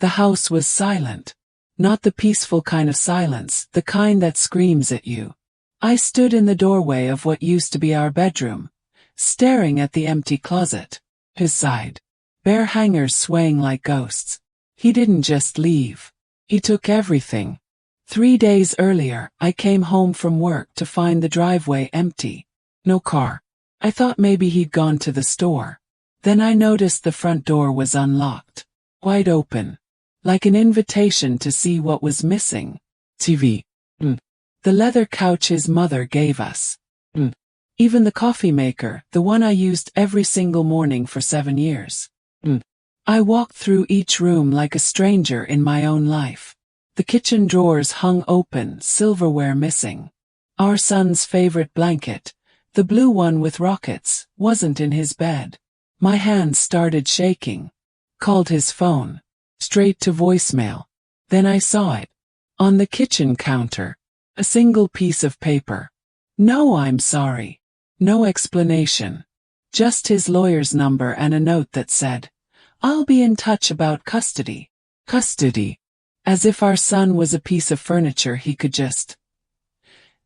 The house was silent. Not the peaceful kind of silence, the kind that screams at you. I stood in the doorway of what used to be our bedroom, staring at the empty closet. His side. Bare hangers swaying like ghosts. He didn't just leave. He took everything. 3 days earlier, I came home from work to find the driveway empty. No car. I thought maybe he'd gone to the store. Then I noticed the front door was unlocked. Wide open. Like an invitation to see what was missing. TV. The leather couch his mother gave us. Even the coffee maker, the one I used every single morning for 7 years. I walked through each room like a stranger in my own life. The kitchen drawers hung open, silverware missing. Our son's favorite blanket, the blue one with rockets, wasn't in his bed. My hands started shaking. Called his phone. Straight to voicemail. Then I saw it. On the kitchen counter. A single piece of paper. No, I'm sorry. No explanation. Just his lawyer's number and a note that said, "I'll be in touch about custody." Custody. As if our son was a piece of furniture he could just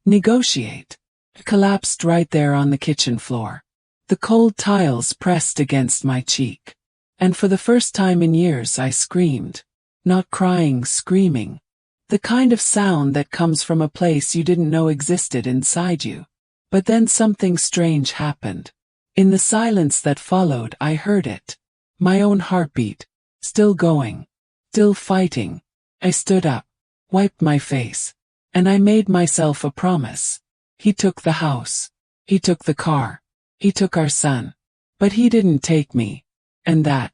negotiate. Collapsed right there on the kitchen floor. The cold tiles pressed against my cheek. And for the first time in years I screamed. Not crying, screaming. The kind of sound that comes from a place you didn't know existed inside you. But then something strange happened. In the silence that followed, I heard it. My own heartbeat. Still going. Still fighting. I stood up. Wiped my face. And I made myself a promise. He took the house. He took the car. He took our son. But he didn't take me. And that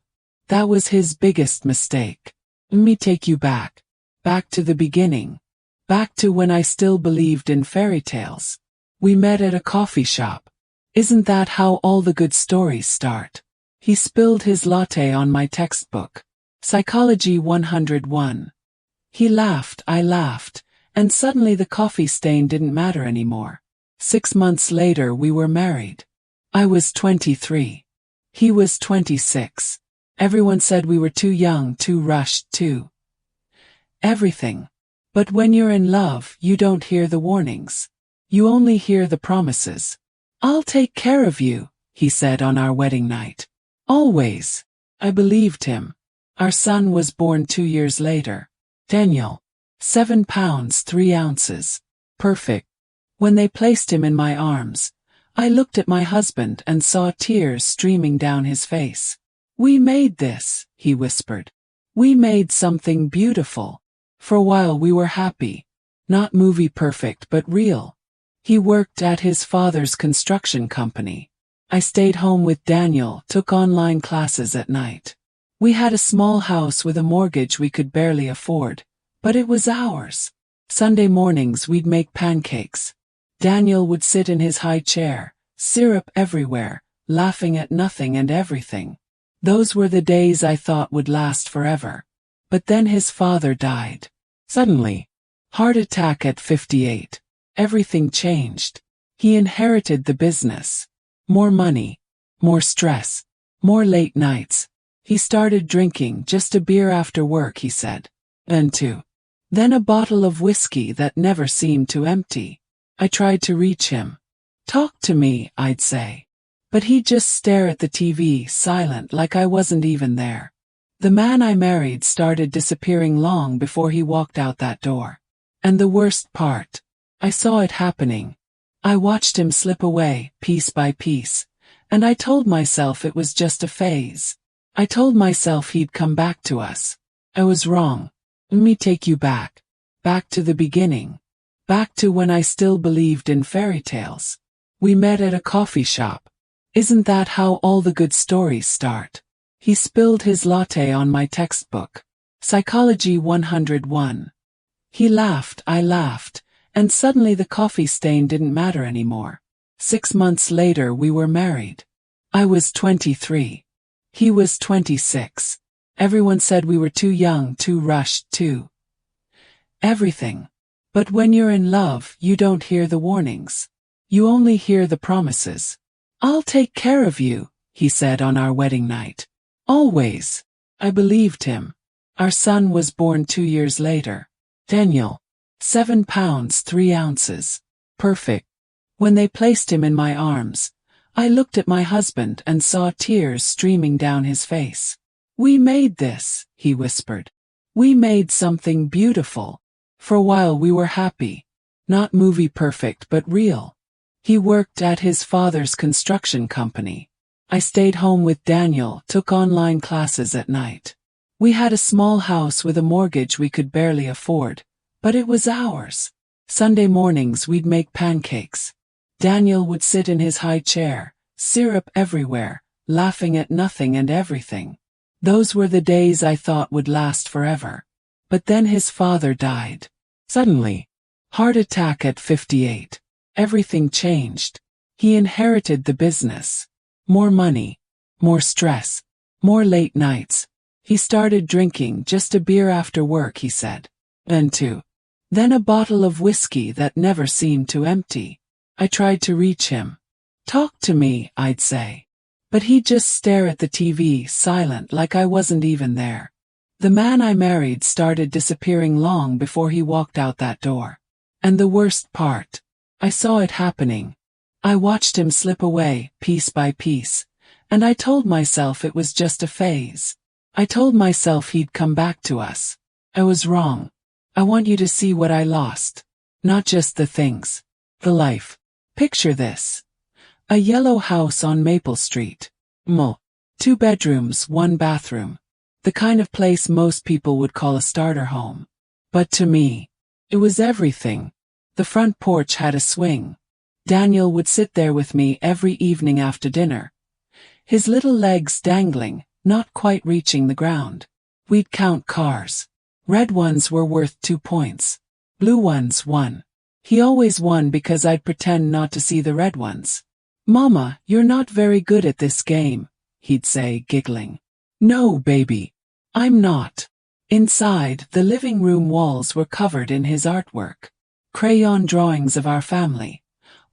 was his biggest mistake. Let me take you back. Back to the beginning. Back to when I still believed in fairy tales. We met at a coffee shop. Isn't that how all the good stories start? He spilled his latte on my textbook. Psychology 101. He laughed, I laughed, and suddenly the coffee stain didn't matter anymore. 6 months later we were married. I was 23. He was 26. Everyone said we were too young, too rushed, too everything. But when you're in love, you don't hear the warnings. You only hear the promises. "I'll take care of you," he said on our wedding night. Always. I believed him. Our son was born 2 years later. Daniel. 7 pounds 3 ounces. Perfect. When they placed him in my arms, I looked at my husband and saw tears streaming down his face. "We made this," he whispered. "We made something beautiful." For a while we were happy. Not movie perfect but real. He worked at his father's construction company. I stayed home with Daniel, took online classes at night. We had a small house with a mortgage we could barely afford, but it was ours. Sunday mornings we'd make pancakes. Daniel would sit in his high chair, syrup everywhere, laughing at nothing and everything. Those were the days I thought would last forever. But then his father died. Suddenly. Heart attack at 58. Everything changed. He inherited the business. More money. More stress. More late nights. He started drinking just a beer after work, he said. And 2. Then a bottle of whiskey that never seemed to empty. I tried to reach him. "Talk to me," I'd say. But he'd just stare at the TV, silent, like I wasn't even there. The man I married started disappearing long before he walked out that door. And the worst part, I saw it happening. I watched him slip away, piece by piece, and I told myself it was just a phase. I told myself he'd come back to us. I was wrong. Let me take you back. Back to the beginning. Back to when I still believed in fairy tales. We met at a coffee shop. Isn't that how all the good stories start? He spilled his latte on my textbook. Psychology 101. He laughed, I laughed, and suddenly the coffee stain didn't matter anymore. 6 months later we were married. I was 23. He was 26. Everyone said we were too young, too rushed, too everything. But when you're in love, you don't hear the warnings. You only hear the promises. "I'll take care of you," he said on our wedding night. Always. I believed him. Our son was born 2 years later. Daniel. 7 pounds 3 ounces. Perfect. When they placed him in my arms, I looked at my husband and saw tears streaming down his face. "We made this," he whispered. "We made something beautiful." For a while we were happy. Not movie perfect but real. He worked at his father's construction company. I stayed home with Daniel, took online classes at night. We had a small house with a mortgage we could barely afford, but it was ours. Sunday mornings we'd make pancakes. Daniel would sit in his high chair, syrup everywhere, laughing at nothing and everything. Those were the days I thought would last forever. But then his father died. Suddenly. Heart attack at 58. Everything changed. He inherited the business. More money. More stress. More late nights. He started drinking just a beer after work, he said. Then two. Then a bottle of whiskey that never seemed to empty. I tried to reach him. "Talk to me," I'd say. But he'd just stare at the TV, silent, like I wasn't even there. The man I married started disappearing long before he walked out that door. And the worst part, I saw it happening. I watched him slip away, piece by piece, and I told myself it was just a phase. I told myself he'd come back to us. I was wrong. I want you to see what I lost. Not just the things. The life. Picture this. A yellow house on Maple Street. 2 bedrooms, 1 bathroom. The kind of place most people would call a starter home. But to me, it was everything. The front porch had a swing. Daniel would sit there with me every evening after dinner. His little legs dangling, not quite reaching the ground. We'd count cars. Red ones were worth 2 points. Blue ones 1. He always won because I'd pretend not to see the red ones. "Mama, you're not very good at this game," he'd say, giggling. "No, baby. I'm not." Inside, the living room walls were covered in his artwork. Crayon drawings of our family.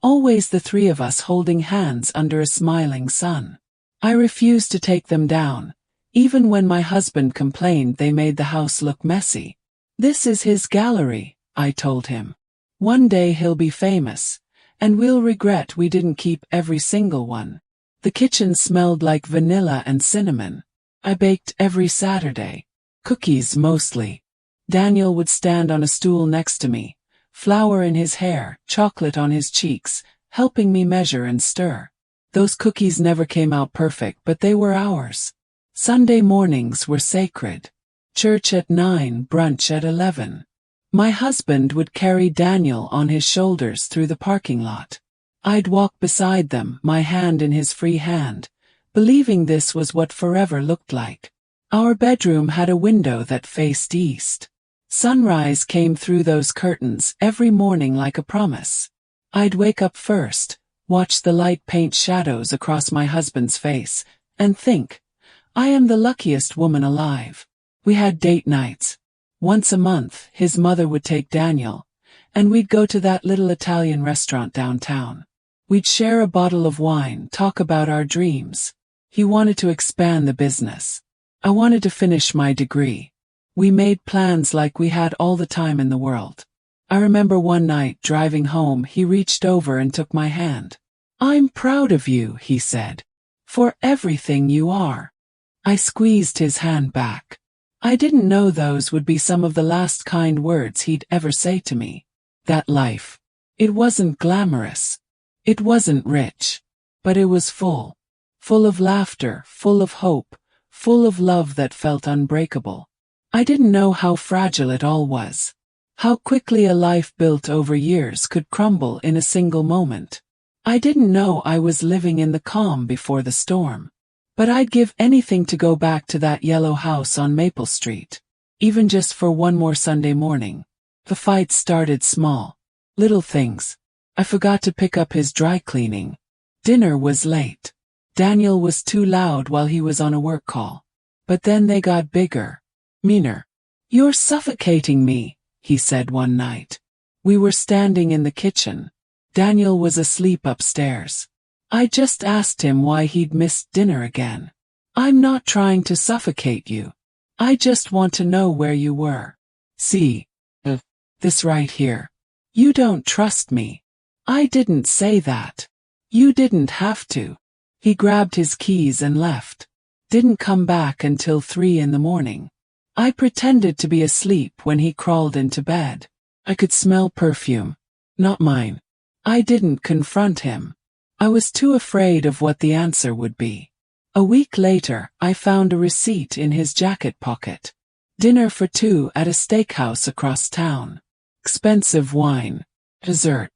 Always the 3 of us holding hands under a smiling sun. I refused to take them down, even when my husband complained they made the house look messy. "This is his gallery," I told him. "One day he'll be famous, and we'll regret we didn't keep every single one." The kitchen smelled like vanilla and cinnamon. I baked every Saturday. Cookies mostly. Daniel would stand on a stool next to me, flour in his hair, chocolate on his cheeks, helping me measure and stir. Those cookies never came out perfect, but they were ours. Sunday mornings were sacred. Church at 9, brunch at 11. My husband would carry Daniel on his shoulders through the parking lot. I'd walk beside them, my hand in his free hand, believing this was what forever looked like. Our bedroom had a window that faced east. Sunrise came through those curtains every morning like a promise. I'd wake up first, watch the light paint shadows across my husband's face, and think, I am the luckiest woman alive. We had date nights. Once a month, his mother would take Daniel, and we'd go to that little Italian restaurant downtown. We'd share a bottle of wine, talk about our dreams. He wanted to expand the business. I wanted to finish my degree. We made plans like we had all the time in the world. I remember one night driving home, he reached over and took my hand. "I'm proud of you," he said, "for everything you are." I squeezed his hand back. I didn't know those would be some of the last kind words he'd ever say to me. That life. It wasn't glamorous. It wasn't rich. But it was full. Full of laughter, full of hope, full of love that felt unbreakable. I didn't know how fragile it all was. How quickly a life built over years could crumble in a single moment. I didn't know I was living in the calm before the storm. But I'd give anything to go back to that yellow house on Maple Street, even just for one more Sunday morning. The fight started small. Little things. I forgot to pick up his dry cleaning. Dinner was late. Daniel was too loud while he was on a work call. But then they got bigger. Meaner. "You're suffocating me," he said one night. We were standing in the kitchen. Daniel was asleep upstairs. I just asked him why he'd missed dinner again. "I'm not trying to suffocate you. I just want to know where you were. See? This right here. You don't trust me. I didn't say that. You didn't have to. He grabbed his keys and left. Didn't come back until 3 in the morning. I pretended to be asleep when he crawled into bed. I could smell perfume. Not mine. I didn't confront him. I was too afraid of what the answer would be. A week later, I found a receipt in his jacket pocket. Dinner for 2 at a steakhouse across town. Expensive wine. Dessert.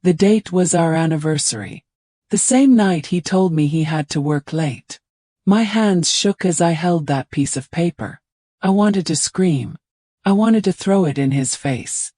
The date was our anniversary. The same night he told me he had to work late. My hands shook as I held that piece of paper. I wanted to scream. I wanted to throw it in his face.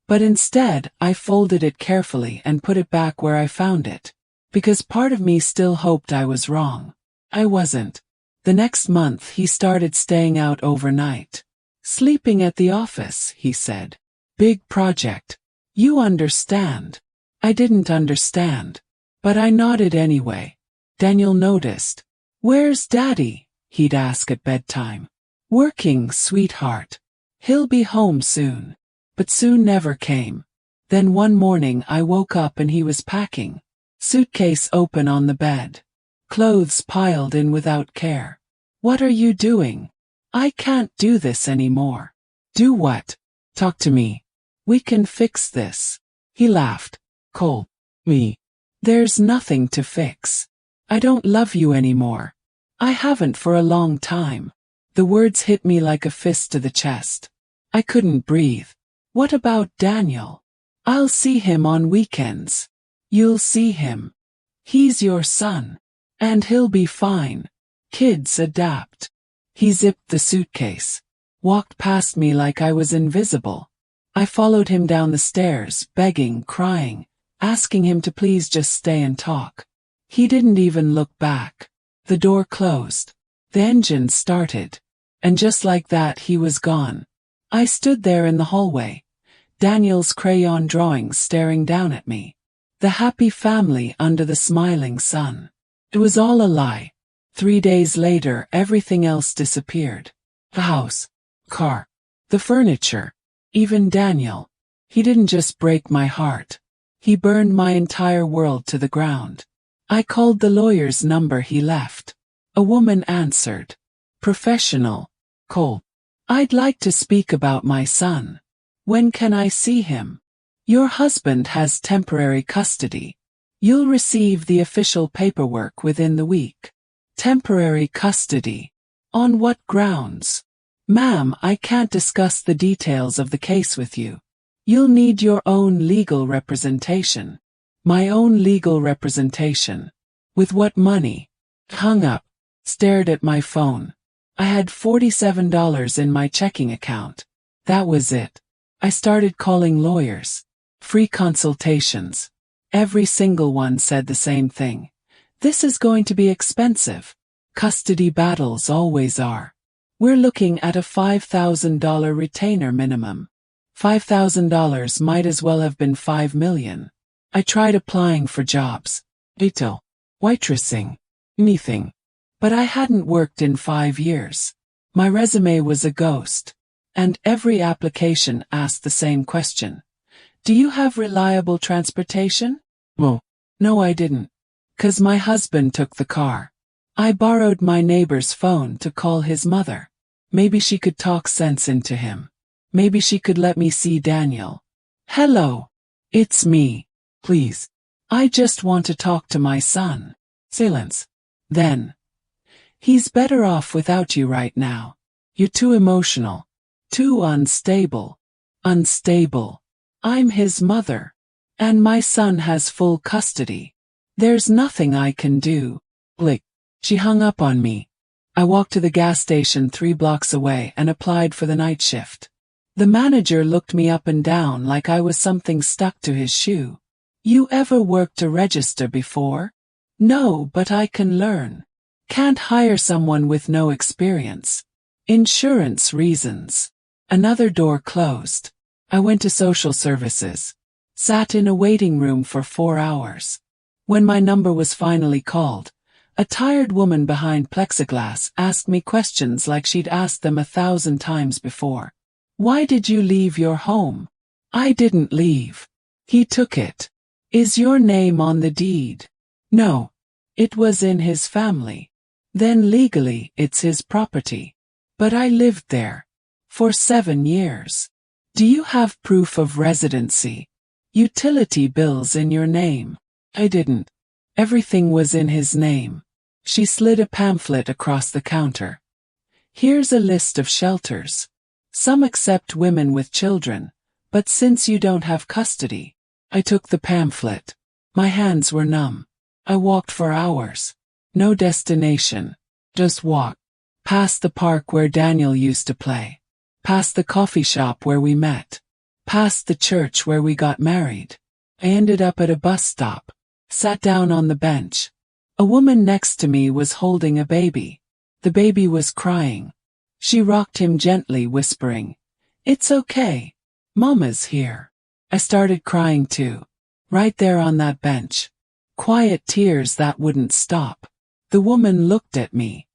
But instead, I folded it carefully and put it back where I found it. Because part of me still hoped I was wrong. I wasn't. The next month he started staying out overnight. Sleeping at the office, he said. Big project. You understand. I didn't understand. But I nodded anyway. Daniel noticed. Where's Daddy? He'd ask at bedtime. Working, sweetheart. He'll be home soon. But soon never came. Then one morning I woke up and he was packing. Suitcase open on the bed. Clothes piled in without care. What are you doing? I can't do this anymore. Do what? Talk to me. We can fix this. He laughed. Cole. Me. There's nothing to fix. I don't love you anymore. I haven't for a long time. The words hit me like a fist to the chest. I couldn't breathe. What about Daniel? I'll see him on weekends. You'll see him. He's your son. And he'll be fine. Kids adapt. He zipped the suitcase. Walked past me like I was invisible. I followed him down the stairs, begging, crying, asking him to please just stay and talk. He didn't even look back. The door closed. The engine started. And just like that he was gone. I stood there in the hallway. Daniel's crayon drawings staring down at me. The happy family under the smiling sun. It was all a lie. 3 days later, everything else disappeared. The house, car, the furniture, even Daniel. He didn't just break my heart. He burned my entire world to the ground. I called the lawyer's number he left. A woman answered. Professional. Cole. I'd like to speak about my son. When can I see him? Your husband has temporary custody. You'll receive the official paperwork within the week. Temporary custody. On what grounds? Ma'am, I can't discuss the details of the case with you. You'll need your own legal representation. My own legal representation. With what money? Hung up. Stared at my phone. I had $47 in my checking account. That was it. I started calling lawyers. Free consultations. Every single one said the same thing. This is going to be expensive. Custody battles always are. We're looking at a $5,000 retainer minimum. $5,000 might as well have been $5 million. I tried applying for jobs. Retail. Waitressing. Anything. But I hadn't worked in 5 years. My resume was a ghost. And every application asked the same question. Do you have reliable transportation? Well, no, I didn't. 'Cause my husband took the car. I borrowed my neighbor's phone to call his mother. Maybe she could talk sense into him. Maybe she could let me see Daniel. Hello. It's me. Please. I just want to talk to my son. Silence. Then. He's better off without you right now. You're too emotional. Too unstable. Unstable. I'm his mother. And my son has full custody. There's nothing I can do. Blick. She hung up on me. I walked to the gas station 3 blocks away and applied for the night shift. The manager looked me up and down like I was something stuck to his shoe. You ever worked a register before? No, but I can learn. Can't hire someone with no experience. Insurance reasons. Another door closed. I went to social services. Sat in a waiting room for 4 hours. When my number was finally called, A tired woman behind plexiglass asked me questions like she'd asked them 1,000 times before. Why did you leave your home? I didn't leave. He took it. Is your name on the deed? No. It was in his family. Then legally it's his property. But I lived there. For 7 years. Do you have proof of residency? Utility bills in your name? I didn't. Everything was in his name. She slid a pamphlet across the counter. Here's a list of shelters. Some accept women with children, but since you don't have custody. I took the pamphlet. My hands were numb. I walked for hours. No destination. Just walk. Past the park where Daniel used to play. Past the coffee shop where we met. Past the church where we got married. I ended up at a bus stop. Sat down on the bench. A woman next to me was holding a baby. The baby was crying. She rocked him gently, whispering, "It's okay. Mama's here." I started crying too. Right there on that bench. Quiet tears that wouldn't stop. The woman looked at me.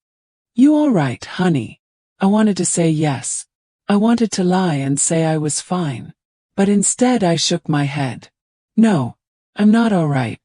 "You all right, honey?" I wanted to say yes. I wanted to lie and say I was fine. But instead I shook my head. No, I'm not all right.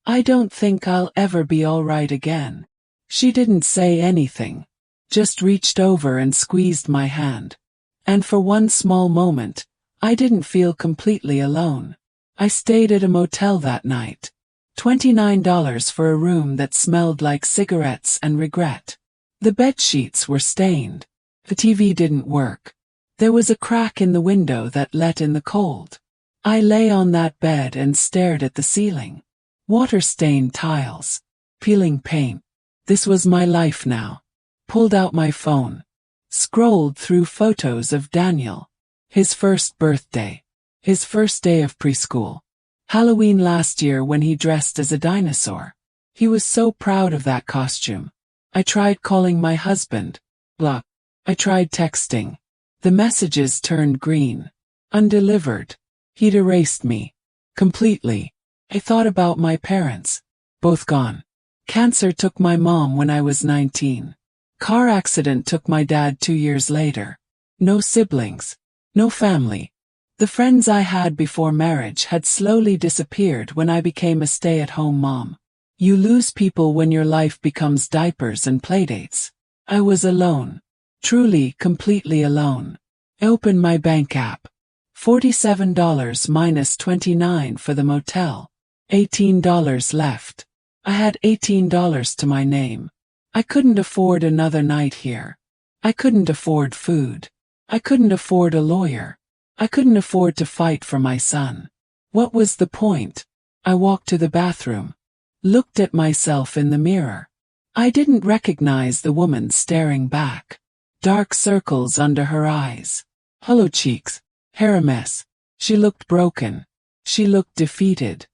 I don't think I'll ever be all right again. She didn't say anything. Just reached over and squeezed my hand. And for one small moment, I didn't feel completely alone. I stayed at a motel that night. $29 for a room that smelled like cigarettes and regret. The bed sheets were stained. The TV didn't work. There was a crack in the window that let in the cold. I lay on that bed and stared at the ceiling. Water-stained tiles. Peeling paint. This was my life now. Pulled out my phone. Scrolled through photos of Daniel. His first birthday. His first day of preschool. Halloween last year when he dressed as a dinosaur. He was so proud of that costume. I tried calling my husband. Block. I tried texting. The messages turned green. Undelivered. He'd erased me. Completely. I thought about my parents. Both gone. Cancer took my mom when I was 19. Car accident took my dad 2 years later. No siblings. No family. The friends I had before marriage had slowly disappeared when I became a stay-at-home mom. You lose people when your life becomes diapers and playdates. I was alone. Truly, completely alone. I opened my bank app. $47 minus $29 for the motel. $18 left. I had $18 to my name. I couldn't afford another night here. I couldn't afford food. I couldn't afford a lawyer. I couldn't afford to fight for my son. What was the point? I walked to the bathroom. Looked at myself in the mirror. I didn't recognize the woman staring back. Dark circles under her eyes. Hollow cheeks. Hair a mess. She looked broken. She looked defeated.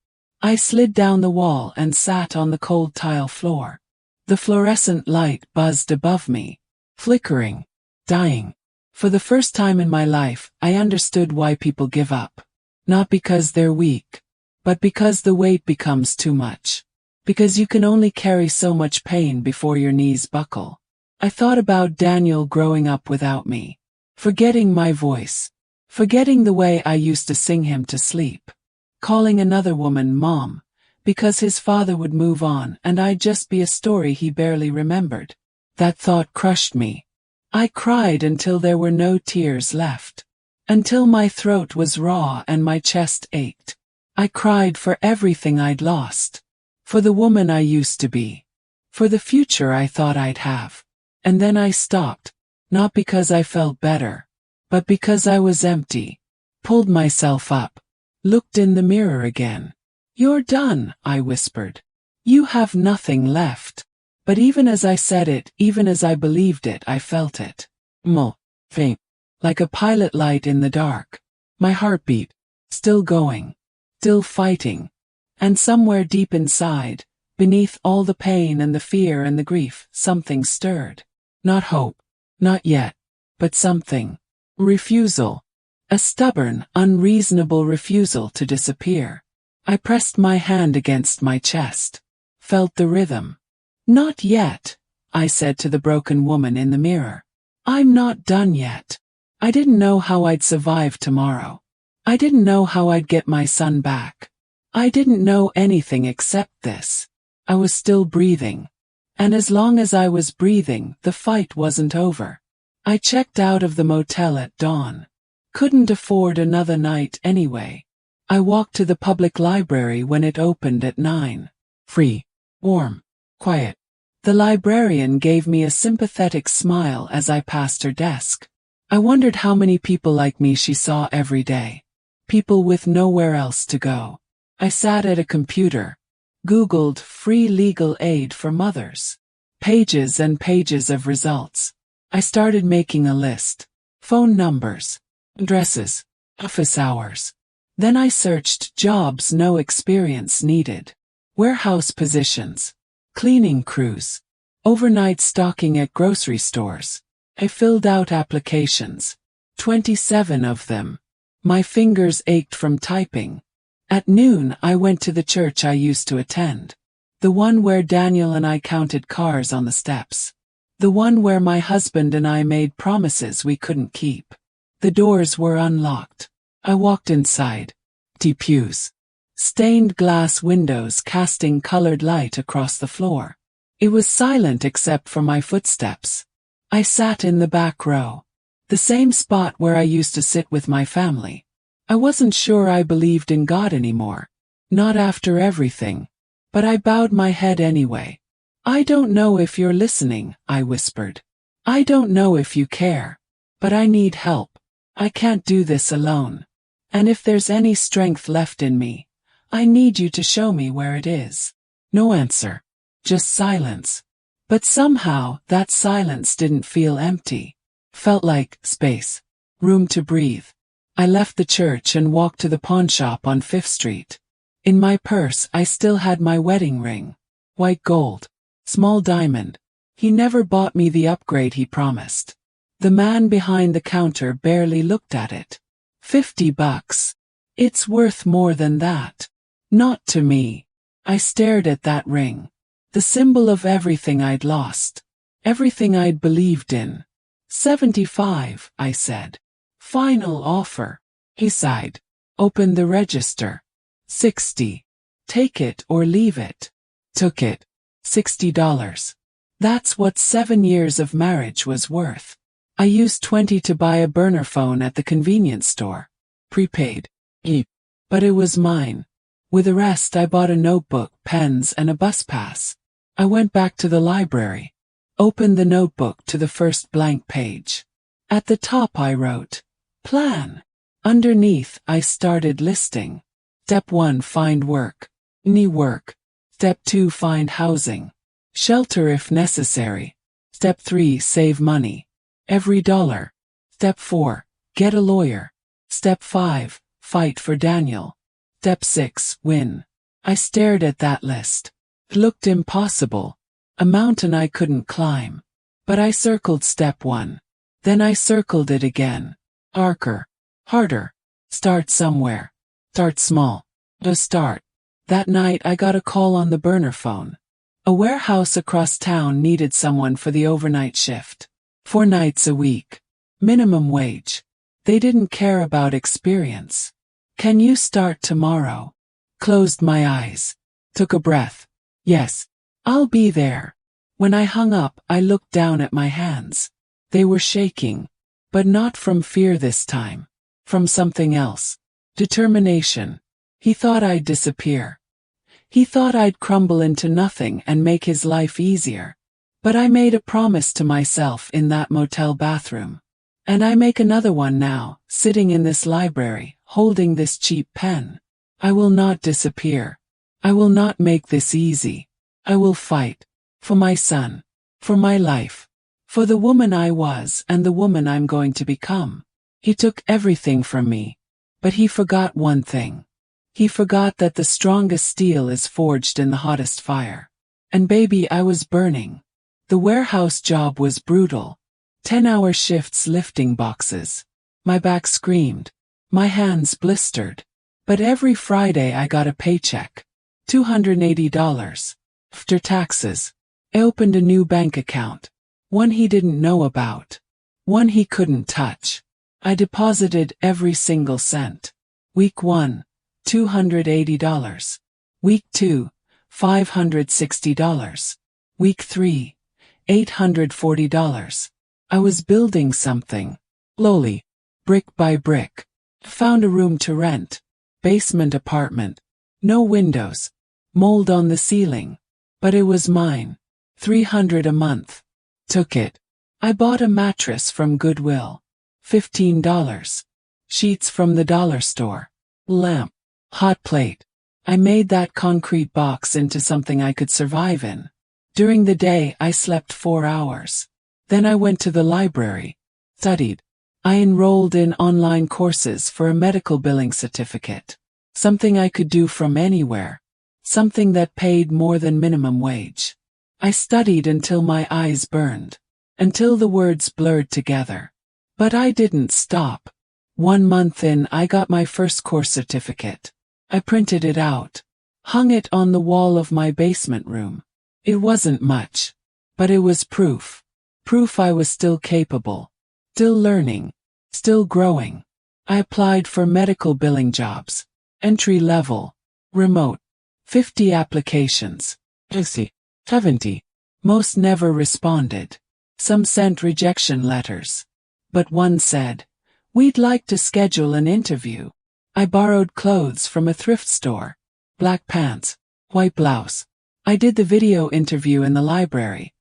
I slid down the wall and sat on the cold tile floor. The fluorescent light buzzed above me. Flickering. Dying. For the first time in my life, I understood why people give up. Not because they're weak, but because the weight becomes too much. Because you can only carry so much pain before your knees buckle. I thought about Daniel growing up without me. Forgetting my voice. Forgetting the way I used to sing him to sleep. Calling another woman mom, because his father would move on and I'd just be a story he barely remembered. That thought crushed me. I cried until there were no tears left. Until my throat was raw and my chest ached. I cried for everything I'd lost. For the woman I used to be. For the future I thought I'd have. And then I stopped. Not because I felt better. But because I was empty. Pulled myself up. Looked in the mirror again. "You're done," I whispered. "You have nothing left." But even as I said it, even as I believed it, I felt it. Faint. Like a pilot light in the dark. My heartbeat. Still going. Still fighting. And somewhere deep inside, beneath all the pain and the fear and the grief, something stirred. Not hope. Not yet. But something. Refusal. A stubborn, unreasonable refusal to disappear. I pressed my hand against my chest. Felt the rhythm. Not yet, I said to the broken woman in the mirror. I'm not done yet. I didn't know how I'd survive tomorrow. I didn't know how I'd get my son back. I didn't know anything except this. I was still breathing. And as long as I was breathing, the fight wasn't over. I checked out of the motel at dawn. Couldn't afford another night anyway. I walked to the public library when it opened at 9. Free, warm, quiet. The librarian gave me a sympathetic smile as I passed her desk. I wondered how many people like me she saw every day. People with nowhere else to go. I sat at a computer, Googled free legal aid for mothers. Pages and pages of results. I started making a list. Phone numbers, addresses, office hours. Then I searched jobs no experience needed. Warehouse positions, cleaning crews, overnight stocking at grocery stores. I filled out applications. 27 of them. My fingers ached from typing. At noon, I went to the church I used to attend. The one where Daniel and I counted cars on the steps. The one where my husband and I made promises we couldn't keep. The doors were unlocked. I walked inside. Empty pews. Stained glass windows casting colored light across the floor. It was silent except for my footsteps. I sat in the back row. The same spot where I used to sit with my family. I wasn't sure I believed in God anymore. Not after everything. But I bowed my head anyway. I don't know if you're listening, I whispered. I don't know if you care. But I need help. I can't do this alone. And if there's any strength left in me, I need you to show me where it is. No answer. Just silence. But somehow, that silence didn't feel empty. Felt like space. Room to breathe. I left the church and walked to the pawnshop on 5th Street. In my purse, I still had my wedding ring. White gold. Small diamond. He never bought me the upgrade he promised. The man behind the counter barely looked at it. $50. It's worth more than that. Not to me. I stared at that ring. The symbol of everything I'd lost. Everything I'd believed in. 75, I said. Final offer. He sighed. Opened the register. 60. Take it or leave it. Took it. $60. That's what 7 years of marriage was worth. I used 20 to buy a burner phone at the convenience store. Prepaid. But it was mine. With the rest I bought a notebook, pens, and a bus pass. I went back to the library. Opened the notebook to the first blank page. At the top I wrote, Plan. Underneath I started listing. Step 1, find work. Any work. Step 2, find housing. Shelter if necessary. Step 3, save money. Every dollar. Step 4, get a lawyer. Step 5, fight for Daniel. Step 6, win. I stared at that list. It looked impossible. A mountain I couldn't climb. But I circled step 1. Then I circled it again. Darker. Harder. Start somewhere. Start small. Just start. That night I got a call on the burner phone. A warehouse across town needed someone for the overnight shift. 4 nights a week. Minimum wage. They didn't care about experience. Can you start tomorrow? Closed my eyes. Took a breath. Yes. I'll be there. When I hung up, I looked down at my hands. They were shaking. But not from fear this time. From something else. Determination. He thought I'd disappear. He thought I'd crumble into nothing and make his life easier. But I made a promise to myself in that motel bathroom. And I make another one now, sitting in this library, holding this cheap pen. I will not disappear. I will not make this easy. I will fight. For my son. For my life. For the woman I was and the woman I'm going to become. He took everything from me. But he forgot one thing. He forgot that the strongest steel is forged in the hottest fire. And baby, I was burning. The warehouse job was brutal. 10-hour shifts lifting boxes. My back screamed. My hands blistered. But every Friday I got a paycheck. $280. After taxes. I opened a new bank account. One he didn't know about. One he couldn't touch. I deposited every single cent. Week 1, $280. Week 2, $560. Week 3, $840. I was building something. Slowly, brick by brick. Found a room to rent. Basement apartment. No windows. Mold on the ceiling. But it was mine. $300 a month. Took it. I bought a mattress from Goodwill. $15. Sheets from the dollar store. Lamp. Hot plate. I made that concrete box into something I could survive in. During the day I slept 4 hours. Then I went to the library. Studied. I enrolled in online courses for a medical billing certificate. Something I could do from anywhere. Something that paid more than minimum wage. I studied until my eyes burned. Until the words blurred together. But I didn't stop. 1 month in, I got my first course certificate. I printed it out. Hung it on the wall of my basement room. It wasn't much. But it was proof. Proof I was still capable. Still learning. Still growing. I applied for medical billing jobs. Entry level. Remote. 50 applications. 70. Most never responded. Some sent rejection letters. But one said, "We'd like to schedule an interview." I borrowed clothes from a thrift store. Black pants. White blouse. I did the video interview in the library,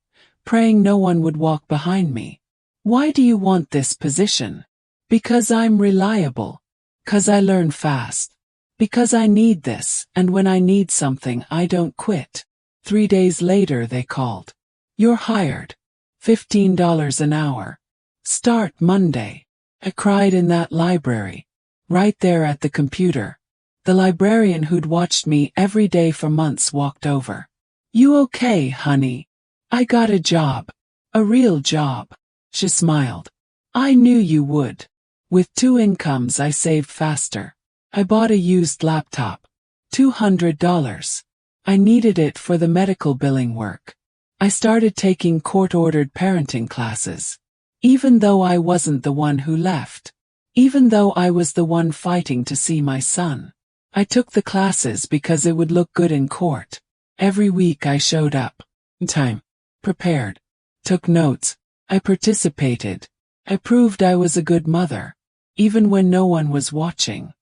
praying no one would walk behind me. Why do you want this position? Because I'm reliable. 'Cause I learn fast. Because I need this, and when I need something I don't quit. 3 days later they called. "You're hired. $15 an hour. Start Monday." I cried in that library. Right there at the computer. The librarian who'd watched me every day for months walked over. "You okay, honey? I got a job. A real job." She smiled. "I knew you would." With 2 incomes I saved faster. I bought a used laptop. $200. I needed it for the medical billing work. I started taking court-ordered parenting classes. Even though I wasn't the one who left. Even though I was the one fighting to see my son. I took the classes because it would look good in court. Every week I showed up. In time. Prepared. Took notes. I participated. I proved I was a good mother. Even when no one was watching.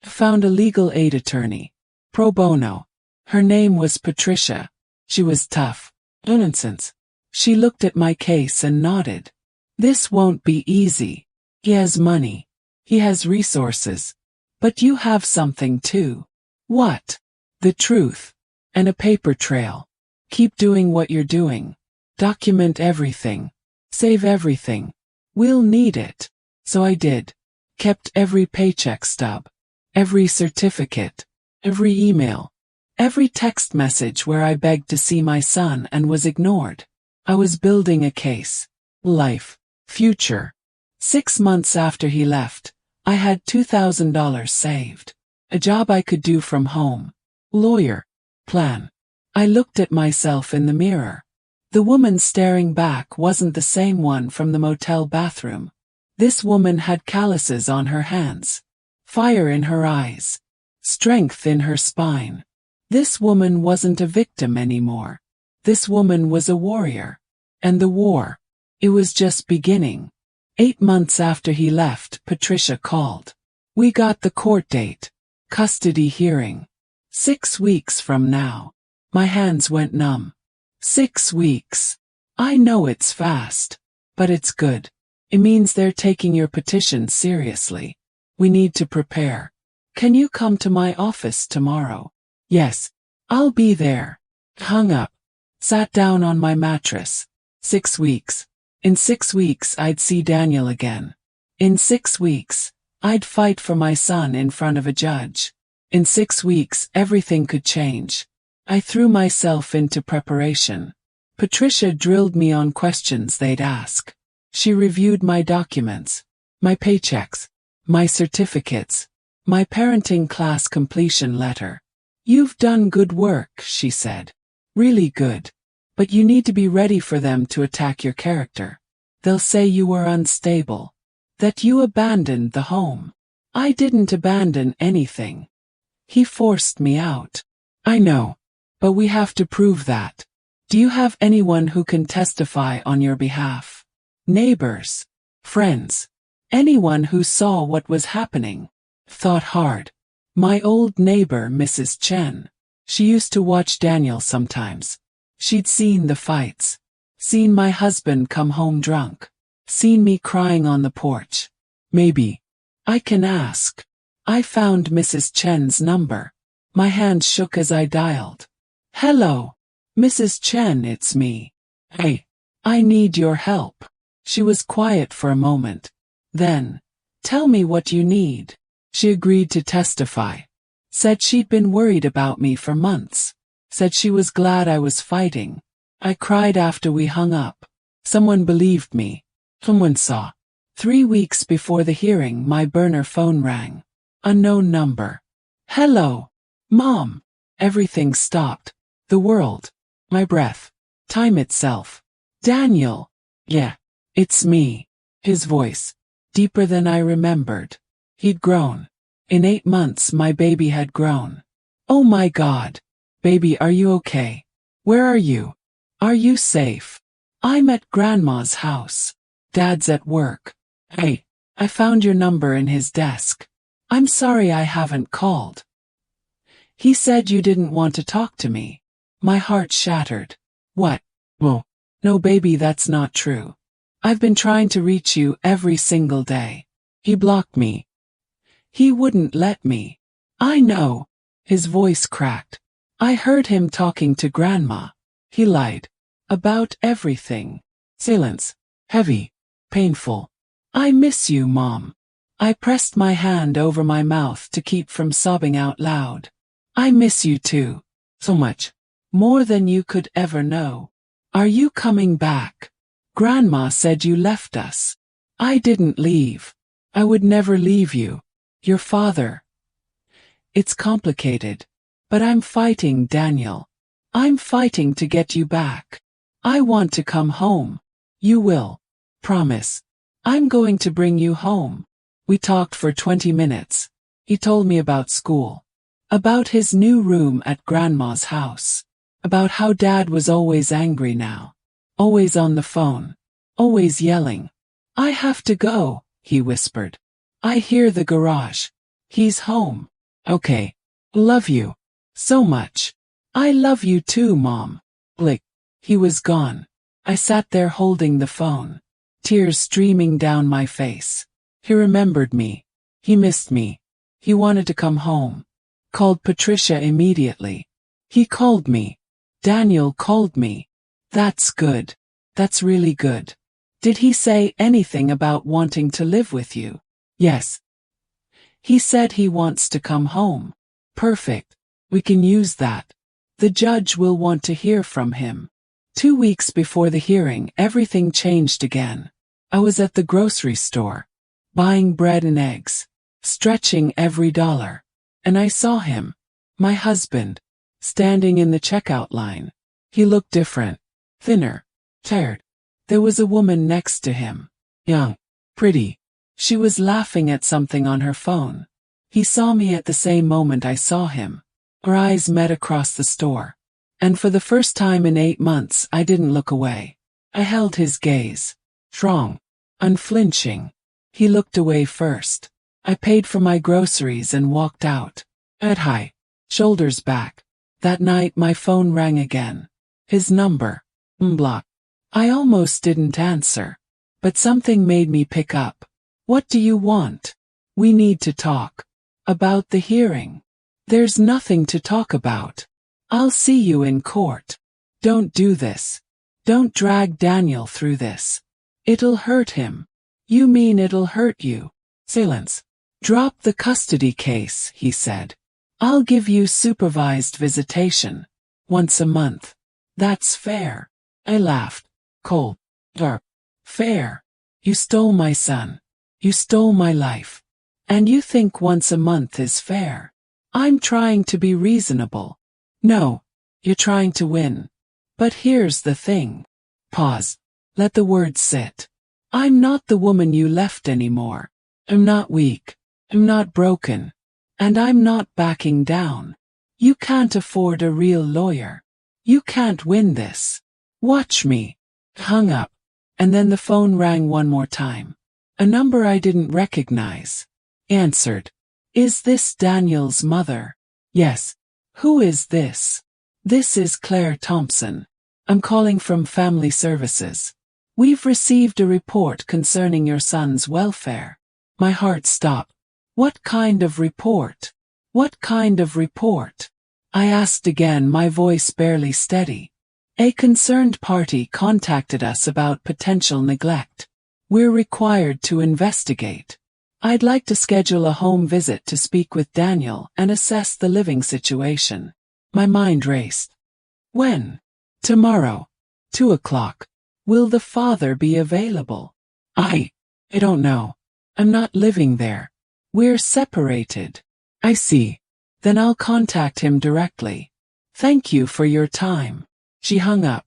I found a legal aid attorney. Pro bono. Her name was Patricia. She was tough. Innocent. She looked at my case and nodded. "This won't be easy. He has money. He has resources. But you have something too." "What?" "The truth. And a paper trail. Keep doing what you're doing. Document everything. Save everything. We'll need it." So I did. Kept every paycheck stub. Every certificate. Every email. Every text message where I begged to see my son and was ignored. I was building a case. Life. Future. 6 months after he left, I had $2,000 saved. A job I could do from home. Lawyer. Plan. I looked at myself in the mirror. The woman staring back wasn't the same one from the motel bathroom. This woman had calluses on her hands. Fire in her eyes. Strength in her spine. This woman wasn't a victim anymore. This woman was a warrior. And the war. It was just beginning. 8 months after he left, Patricia called. "We got the court date. Custody hearing. 6 weeks from now." My hands went numb. 6 weeks. I know it's fast. But it's good. It means they're taking your petition seriously. We need to prepare. Can you come to my office tomorrow? Yes. I'll be there. Hung up. Sat down on my mattress. 6 weeks. In 6 weeks I'd see Daniel again. In 6 weeks, I'd fight for my son in front of a judge. In 6 weeks everything could change. I threw myself into preparation. Patricia drilled me on questions they'd ask. She reviewed my documents, my paychecks, my certificates, my parenting class completion letter. "You've done good work," she said. "Really good. But you need to be ready for them to attack your character. They'll say you were unstable, that you abandoned the home. I didn't abandon anything. He forced me out. I know. But we have to prove that. Do you have anyone who can testify on your behalf? Neighbors? Friends? Anyone who saw what was happening? Thought hard. My old neighbor, Mrs. Chen. She used to watch Daniel sometimes. She'd seen the fights. Seen my husband come home drunk. Seen me crying on the porch. Maybe. I can ask. I found Mrs. Chen's number. My hand shook as I dialed. Hello. Mrs. Chen, it's me. Hey. I need your help. She was quiet for a moment. Then, tell me what you need. She agreed to testify. Said she'd been worried about me for months. Said she was glad I was fighting. I cried after we hung up. Someone believed me. Someone saw. 3 weeks before the hearing, my burner phone rang. Unknown number. Hello. Mom. Everything stopped. The world. My breath. Time itself. Daniel. Yeah. It's me. His voice. Deeper than I remembered. He'd grown. In 8 months my baby had grown. Oh my God. Baby, are you okay? Where are you? Are you safe? I'm at Grandma's house. Dad's at work. Hey, I found your number in his desk. I'm sorry I haven't called. He said you didn't want to talk to me. My heart shattered. What? Oh, no baby, that's not true. I've been trying to reach you every single day. He blocked me. He wouldn't let me. I know. His voice cracked. I heard him talking to Grandma. He lied. About everything. Silence. Heavy. Painful. I miss you, Mom. I pressed my hand over my mouth to keep from sobbing out loud. I miss you too. So much. More than you could ever know. Are you coming back? Grandma said you left us. I didn't leave. I would never leave you. Your father. It's complicated. But I'm fighting, Daniel. I'm fighting to get you back. I want to come home. You will. Promise. I'm going to bring you home. We talked for 20 minutes. He told me about school. About his new room at Grandma's house. About how Dad was always angry now. Always on the phone. Always yelling. I have to go, he whispered. I hear the garage. He's home. Okay. Love you. So much. I love you too, Mom. Blick. He was gone. I sat there holding the phone. Tears streaming down my face. He remembered me. He missed me. He wanted to come home. Called Patricia immediately. He called me. Daniel called me. That's good. That's really good. Did he say anything about wanting to live with you? Yes. He said he wants to come home. Perfect. We can use that. The judge will want to hear from him. 2 weeks before the hearing, everything changed again. I was at the grocery store, buying bread and eggs, stretching every dollar. And I saw him, my husband, standing in the checkout line. He looked different, thinner, tired. There was a woman next to him, young, pretty. She was laughing at something on her phone. He saw me at the same moment I saw him. Our eyes met across the store. And for the first time in 8 months, I didn't look away. I held his gaze. Strong. Unflinching. He looked away first. I paid for my groceries and walked out. Head high. Shoulders back. That night my phone rang again. His number. Block. I almost didn't answer. But something made me pick up. What do you want? We need to talk. About the hearing. There's nothing to talk about. I'll see you in court. Don't do this. Don't drag Daniel through this. It'll hurt him. You mean it'll hurt you? Silence. Drop the custody case, he said. I'll give you supervised visitation. Once a month. That's fair. I laughed. Cold. Dark. Fair. You stole my son. You stole my life. And you think once a month is fair? I'm trying to be reasonable. No. You're trying to win. But here's the thing. Pause. Let the words sit. I'm not the woman you left anymore. I'm not weak. I'm not broken. And I'm not backing down. You can't afford a real lawyer. You can't win this. Watch me. Hung up. And then the phone rang one more time. A number I didn't recognize. Answered. Is this Daniel's mother? Yes. Who is this? This is Claire Thompson. I'm calling from Family Services. We've received a report concerning your son's welfare. My heart stopped. What kind of report? What kind of report? I asked again, my voice barely steady. A concerned party contacted us about potential neglect. We're required to investigate. I'd like to schedule a home visit to speak with Daniel and assess the living situation. My mind raced. When? Tomorrow. 2 o'clock. Will the father be available? I don't know. I'm not living there. We're separated. I see. Then I'll contact him directly. Thank you for your time. She hung up.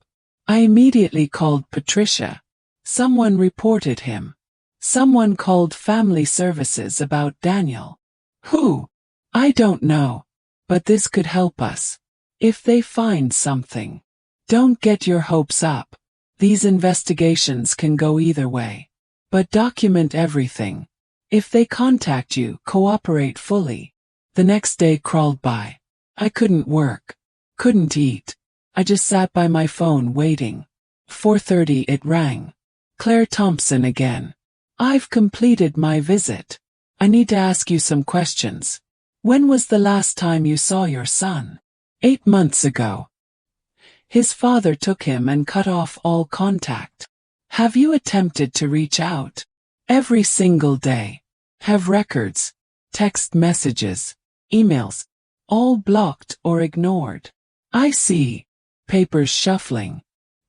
I immediately called Patricia. Someone reported him. Someone called Family Services about Daniel. Who? I don't know. But this could help us. If they find something. Don't get your hopes up. These investigations can go either way. But document everything. If they contact you, cooperate fully. The next day crawled by. I couldn't work. Couldn't eat. I just sat by my phone waiting. 4:30 it rang. Claire Thompson again. I've completed my visit. I need to ask you some questions. When was the last time you saw your son? 8 months ago. His father took him and cut off all contact. Have you attempted to reach out? Every single day. Have records, text messages, emails, all blocked or ignored. I see. Papers shuffling.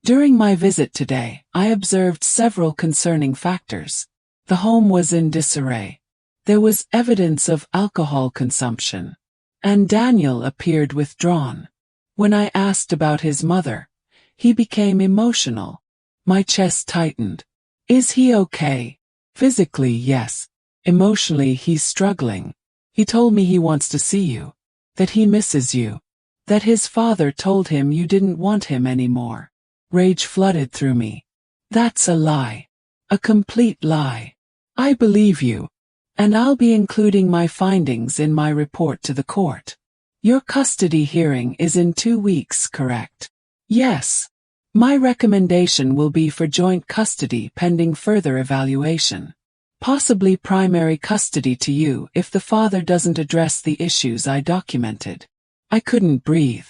During my visit today, I observed several concerning factors. The home was in disarray. There was evidence of alcohol consumption. And Daniel appeared withdrawn. When I asked about his mother, he became emotional. My chest tightened. Is he okay? Physically, yes. Emotionally, he's struggling. He told me he wants to see you. That he misses you. That his father told him you didn't want him anymore. Rage flooded through me. That's a lie. A complete lie. I believe you. And I'll be including my findings in my report to the court. Your custody hearing is in 2 weeks, correct? Yes. My recommendation will be for joint custody pending further evaluation. Possibly primary custody to you if the father doesn't address the issues I documented. I couldn't breathe.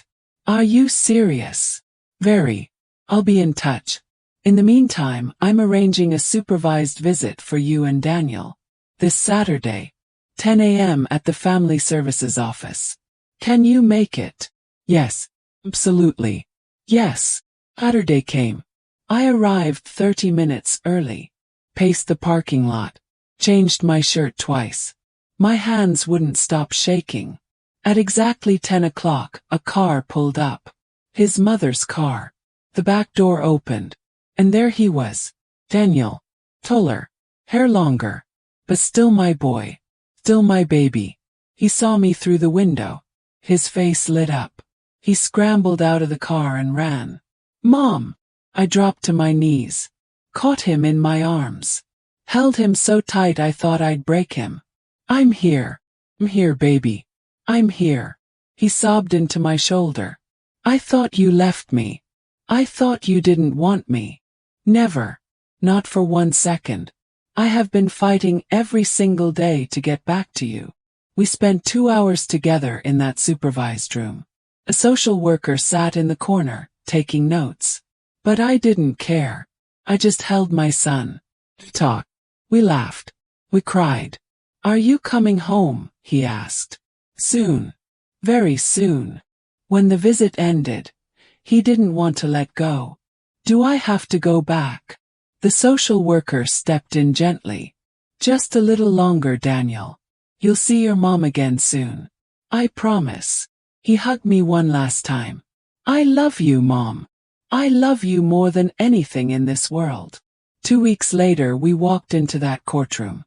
Are you serious? Very. I'll be in touch. In the meantime, I'm arranging a supervised visit for you and Daniel. This Saturday, 10 a.m. at the Family Services office. Can you make it? Yes. Absolutely. Yes. Saturday came. I arrived 30 minutes early. Paced the parking lot. Changed my shirt twice. My hands wouldn't stop shaking. At exactly 10 o'clock, a car pulled up. His mother's car. The back door opened. And there he was. Daniel. Taller. Hair longer. But still my boy. Still my baby. He saw me through the window. His face lit up. He scrambled out of the car and ran. Mom! I dropped to my knees. Caught him in my arms. Held him so tight I thought I'd break him. I'm here. I'm here, baby. I'm here. He sobbed into my shoulder. I thought you left me. I thought you didn't want me. Never. Not for 1 second. I have been fighting every single day to get back to you. We spent 2 hours together in that supervised room. A social worker sat in the corner, taking notes. But I didn't care. I just held my son. Talk. We laughed. We cried. Are you coming home? He asked. Soon. Very soon. When the visit ended, he didn't want to let go. Do I have to go back? The social worker stepped in gently. Just a little longer, Daniel. You'll see your mom again soon. I promise. He hugged me one last time. I love you, Mom. I love you more than anything in this world. 2 weeks later we walked into that courtroom.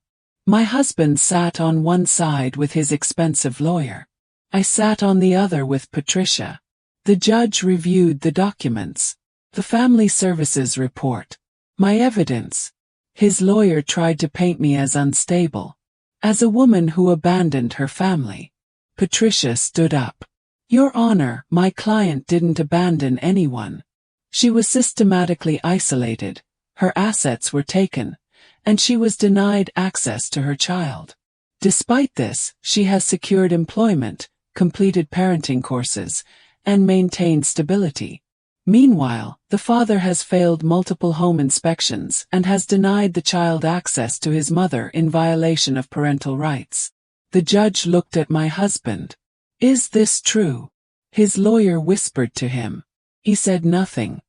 My husband sat on one side with his expensive lawyer. I sat on the other with Patricia. The judge reviewed the documents, the family services report, my evidence. His lawyer tried to paint me as unstable, as a woman who abandoned her family. Patricia stood up. Your Honor, my client didn't abandon anyone. She was systematically isolated, her assets were taken, and she was denied access to her child. Despite this, she has secured employment, completed parenting courses, and maintained stability. Meanwhile, the father has failed multiple home inspections and has denied the child access to his mother in violation of parental rights. The judge looked at my husband. Is this true? His lawyer whispered to him. He said nothing.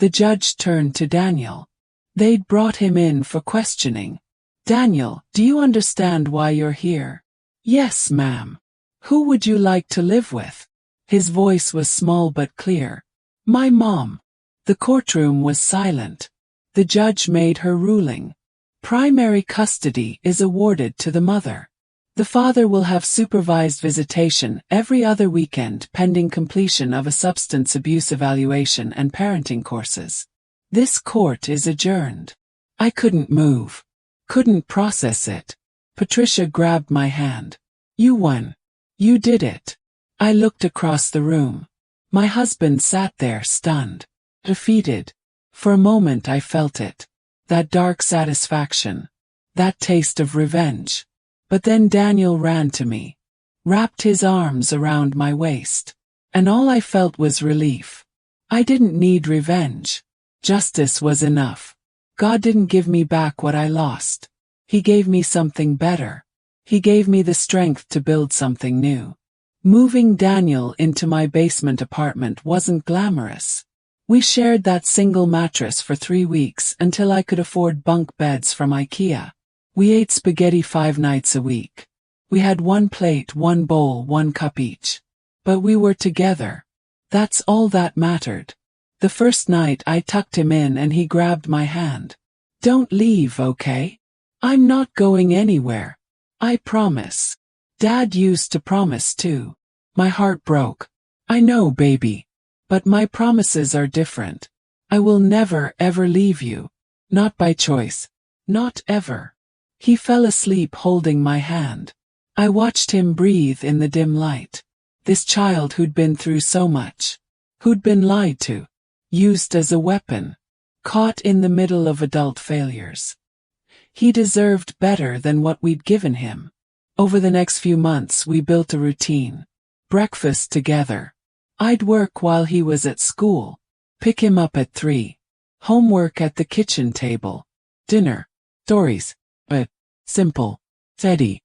The judge turned to Daniel. They'd brought him in for questioning. Daniel, do you understand why you're here? Yes, ma'am. Who would you like to live with? His voice was small but clear. My mom. The courtroom was silent. The judge made her ruling. Primary custody is awarded to the mother. The father will have supervised visitation every other weekend pending completion of a substance abuse evaluation and parenting courses. This court is adjourned. I couldn't move. Couldn't process it. Patricia grabbed my hand. You won. You did it. I looked across the room. My husband sat there stunned, defeated. For a moment I felt it. That dark satisfaction. That taste of revenge. But then Daniel ran to me, wrapped his arms around my waist, and all I felt was relief. I didn't need revenge. Justice was enough. God didn't give me back what I lost. He gave me something better. He gave me the strength to build something new. Moving Daniel into my basement apartment wasn't glamorous. We shared that single mattress for 3 weeks until I could afford bunk beds from IKEA. We ate spaghetti 5 nights a week. We had 1 plate, 1 bowl, 1 cup each. But we were together. That's all that mattered. The first night I tucked him in and he grabbed my hand. Don't leave, okay? I'm not going anywhere. I promise. Dad used to promise too. My heart broke. I know, baby. But my promises are different. I will never ever leave you. Not by choice. Not ever. He fell asleep holding my hand. I watched him breathe in the dim light. This child who'd been through so much. Who'd been lied to. Used as a weapon. Caught in the middle of adult failures. He deserved better than what we'd given him. Over the next few months we built a routine. Breakfast together. I'd work while he was at school. Pick him up at 3. Homework at the kitchen table. Dinner. Stories. Simple. Steady.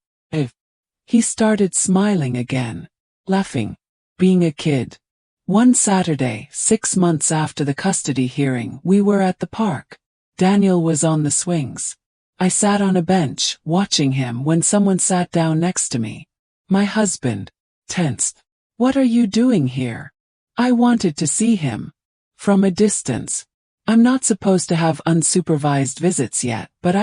He started smiling again. Laughing. Being a kid. One Saturday, 6 months after the custody hearing, we were at the park. Daniel was on the swings. I sat on a bench, watching him when someone sat down next to me. My husband. Tensed. What are you doing here? I wanted to see him. From a distance. I'm not supposed to have unsupervised visits yet, but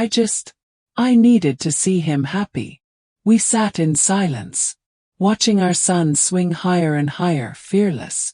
I needed to see him happy. We sat in silence, watching our son swing higher and higher, fearless.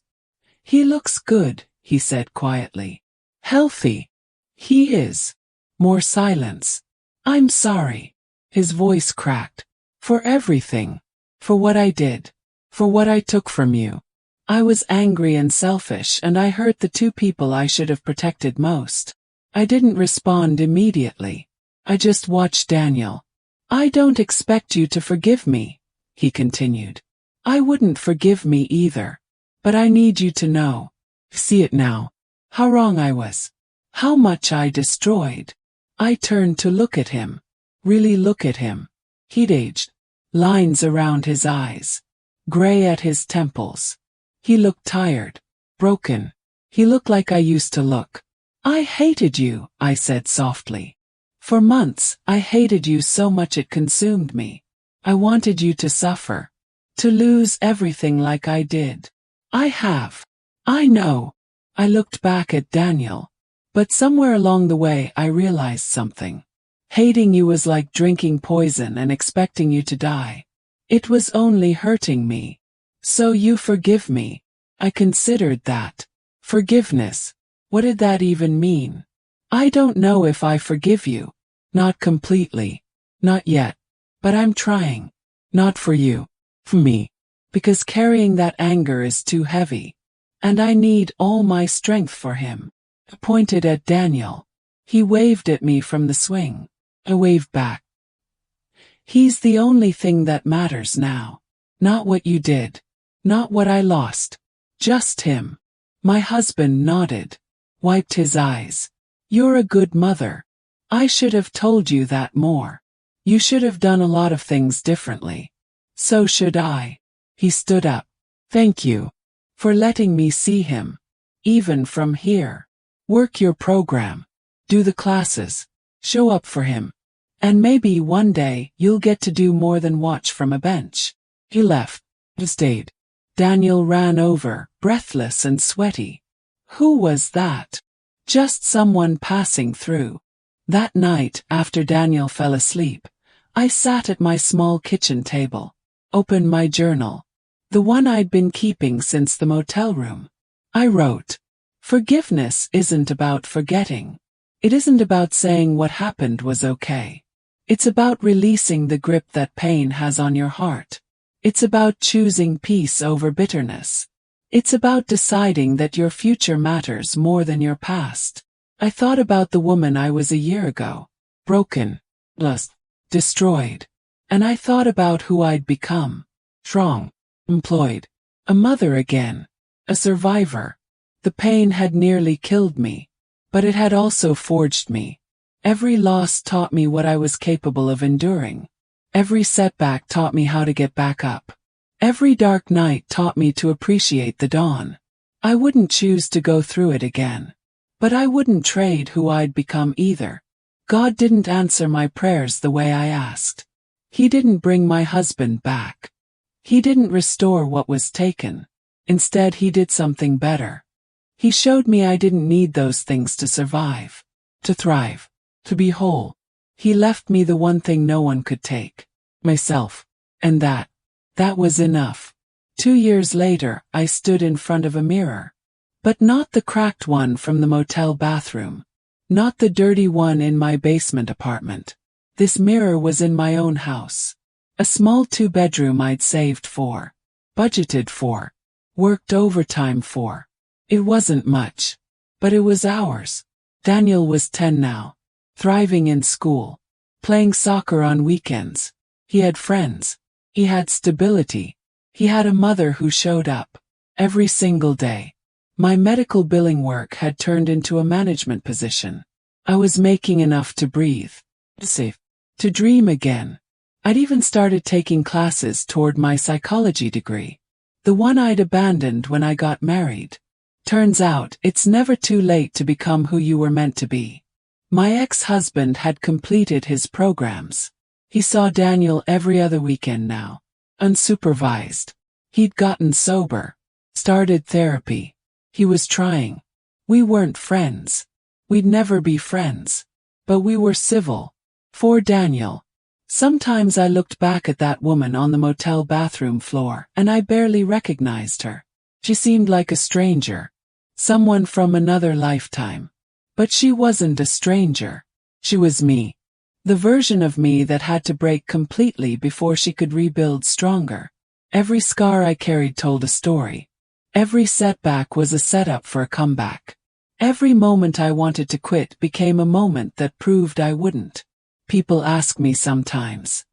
He looks good, he said quietly. Healthy. He is. More silence. I'm sorry. His voice cracked. For everything. For what I did. For what I took from you. I was angry and selfish, and I hurt the 2 people I should have protected most. I didn't respond immediately. I just watched Daniel. I don't expect you to forgive me, he continued. I wouldn't forgive me either. But I need you to know. See it now. How wrong I was. How much I destroyed. I turned to look at him. Really look at him. He'd aged. Lines around his eyes. Gray at his temples. He looked tired. Broken. He looked like I used to look. I hated you, I said softly. For months, I hated you so much it consumed me. I wanted you to suffer. To lose everything like I did. I have. I know. I looked back at Daniel. But somewhere along the way I realized something. Hating you was like drinking poison and expecting you to die. It was only hurting me. So you forgive me. I considered that. Forgiveness. What did that even mean? I don't know if I forgive you. Not completely. Not yet. But I'm trying. Not for you. For me. Because carrying that anger is too heavy. And I need all my strength for him. I pointed at Daniel. He waved at me from the swing. I waved back. He's the only thing that matters now. Not what you did. Not what I lost. Just him. My husband nodded. Wiped his eyes. You're a good mother. I should have told you that more. You should have done a lot of things differently. So should I. He stood up. Thank you. For letting me see him. Even from here. Work your program. Do the classes. Show up for him. And maybe one day you'll get to do more than watch from a bench. He left. He stayed. Daniel ran over, breathless and sweaty. Who was that? Just someone passing through. That night, after Daniel fell asleep, I sat at my small kitchen table. Opened my journal. The one I'd been keeping since the motel room. I wrote, forgiveness isn't about forgetting. It isn't about saying what happened was okay. It's about releasing the grip that pain has on your heart. It's about choosing peace over bitterness. It's about deciding that your future matters more than your past. I thought about the woman I was a year ago. Broken. Lost. Destroyed. And I thought about who I'd become. Strong. Employed. A mother again. A survivor. The pain had nearly killed me. But it had also forged me. Every loss taught me what I was capable of enduring. Every setback taught me how to get back up. Every dark night taught me to appreciate the dawn. I wouldn't choose to go through it again. But I wouldn't trade who I'd become either. God didn't answer my prayers the way I asked. He didn't bring my husband back. He didn't restore what was taken. Instead, he did something better. He showed me I didn't need those things to survive, to thrive, to be whole. He left me the one thing no one could take, myself. And that was enough. 2 years later, I stood in front of a mirror. But not the cracked one from the motel bathroom. Not the dirty one in my basement apartment. This mirror was in my own house. A small 2-bedroom I'd saved for. Budgeted for. Worked overtime for. It wasn't much. But it was ours. Daniel was 10 now. Thriving in school. Playing soccer on weekends. He had friends. He had stability. He had a mother who showed up. Every single day. My medical billing work had turned into a management position. I was making enough to breathe. Safe. To dream again. I'd even started taking classes toward my psychology degree. The one I'd abandoned when I got married. Turns out, it's never too late to become who you were meant to be. My ex-husband had completed his programs. He saw Daniel every other weekend now. Unsupervised. He'd gotten sober. Started therapy. He was trying. We weren't friends. We'd never be friends. But we were civil. For Daniel. Sometimes I looked back at that woman on the motel bathroom floor, and I barely recognized her. She seemed like a stranger. Someone from another lifetime. But she wasn't a stranger. She was me. The version of me that had to break completely before she could rebuild stronger. Every scar I carried told a story. Every setback was a setup for a comeback. Every moment I wanted to quit became a moment that proved I wouldn't. People ask me sometimes,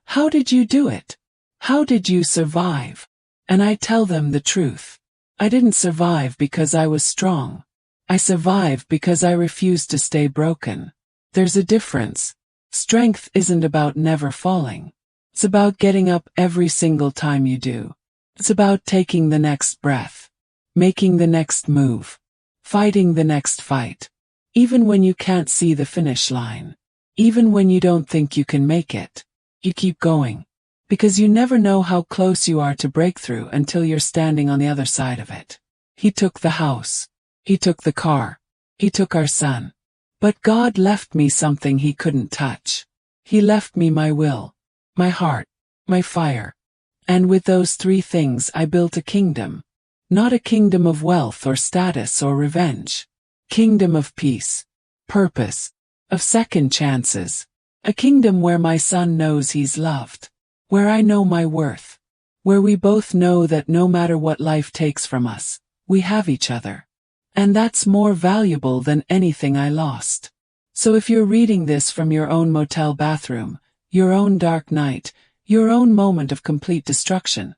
how did you do it? How did you survive? And I tell them the truth. I didn't survive because I was strong. I survived because I refused to stay broken. There's a difference. Strength isn't about never falling. It's about getting up every single time you do. It's about taking the next breath. Making the next move. Fighting the next fight. Even when you can't see the finish line. Even when you don't think you can make it. You keep going. Because you never know how close you are to breakthrough until you're standing on the other side of it. He took the house. He took the car. He took our son. But God left me something he couldn't touch. He left me my will, my heart, my fire. And with those three things I built a kingdom. Not a kingdom of wealth or status or revenge. Kingdom of peace, purpose, of second chances. A kingdom where my son knows he's loved. Where I know my worth. Where we both know that no matter what life takes from us, we have each other. And that's more valuable than anything I lost. So if you're reading this from your own motel bathroom, your own dark night, your own moment of complete destruction,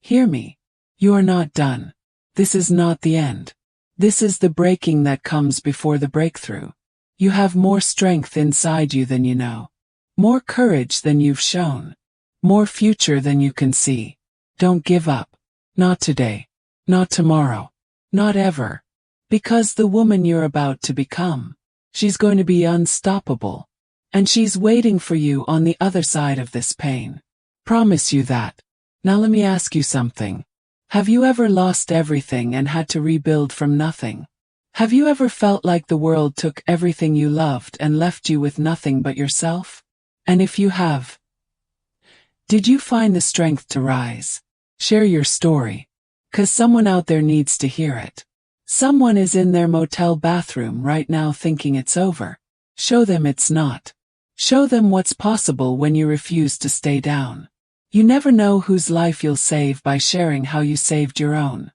hear me. You're not done. This is not the end. This is the breaking that comes before the breakthrough. You have more strength inside you than you know. More courage than you've shown. More future than you can see. Don't give up. Not today. Not tomorrow. Not ever. Because the woman you're about to become, she's going to be unstoppable. And she's waiting for you on the other side of this pain. Promise you that. Now let me ask you something. Have you ever lost everything and had to rebuild from nothing? Have you ever felt like the world took everything you loved and left you with nothing but yourself? And if you have, did you find the strength to rise? Share your story. 'Cause someone out there needs to hear it. Someone is in their motel bathroom right now thinking it's over. Show them it's not. Show them what's possible when you refuse to stay down. You never know whose life you'll save by sharing how you saved your own.